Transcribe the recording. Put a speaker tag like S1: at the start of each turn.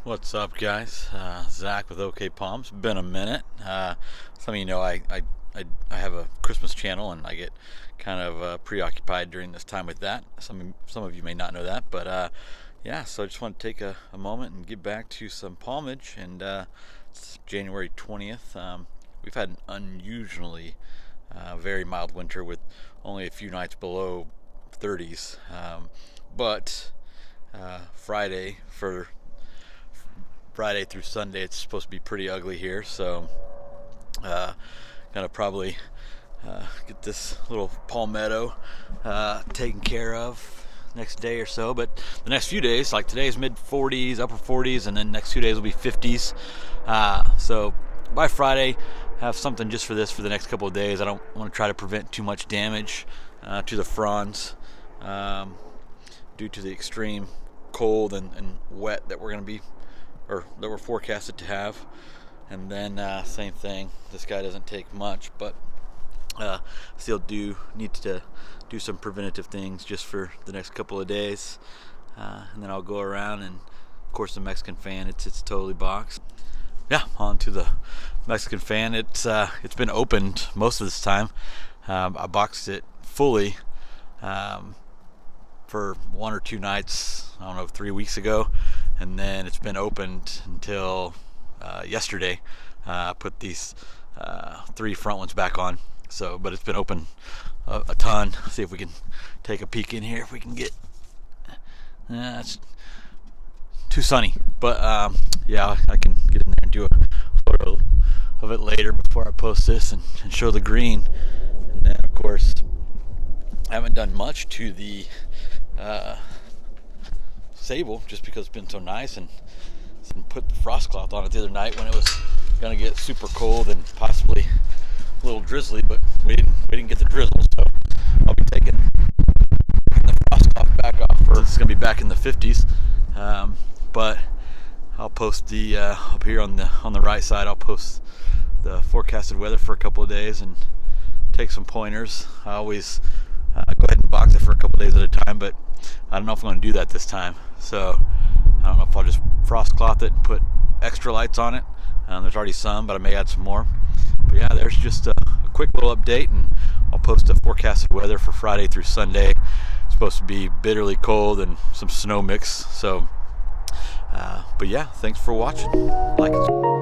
S1: What's up, guys? Zach with OK Palms. Been a minute. Some of you know I have a Christmas channel, and I get kind of preoccupied during this time with that. Some of you may not know that, but yeah. So I just want to take a moment and get back to some palmage. And it's January 20th. We've had an unusually very mild winter with only a few nights below 30s. But Friday through Sunday, it's supposed to be pretty ugly here, so gonna probably get this little palmetto taken care of next day or so. But the next few days, like today's mid 40s, upper 40s, and then next 2 days will be 50s. So by Friday, have something just for the next couple of days. I don't want to try to prevent too much damage to the fronds due to the extreme cold and wet that we're forecasted to have. And then same thing, this guy doesn't take much, but still need to do some preventative things just for the next couple of days. And then I'll go around, and of course the Mexican fan, it's totally boxed. Yeah, on to the Mexican fan. It's been opened most of this time. I boxed it fully for 1 or 2 nights, I don't know, 3 weeks ago, and then it's been opened until yesterday. Put these 3 front ones back on, but it's been open a ton. See if we can take a peek in here, if we can get it's too sunny, but yeah, I can get in there and do a photo of it later before I post this and show the green. And then of course I haven't done much to the sable, just because it's been so nice, and put the frost cloth on it the other night when it was going to get super cold and possibly a little drizzly, but we didn't get the drizzle, so I'll be taking the frost cloth back off. It's going to be back in the 50s, but I'll post the up here on the right side. I'll post the forecasted weather for a couple of days and take some pointers. I always go ahead and box it for a couple days at a time, but I don't know if I'm going to do that this time. So I don't know if I'll just frost cloth it and put extra lights on it. There's already some, but I may add some more. But yeah, there's just a quick little update, and I'll post the forecasted weather for Friday through Sunday. It's supposed to be bitterly cold and some snow mix. So, but yeah, thanks for watching. Like it.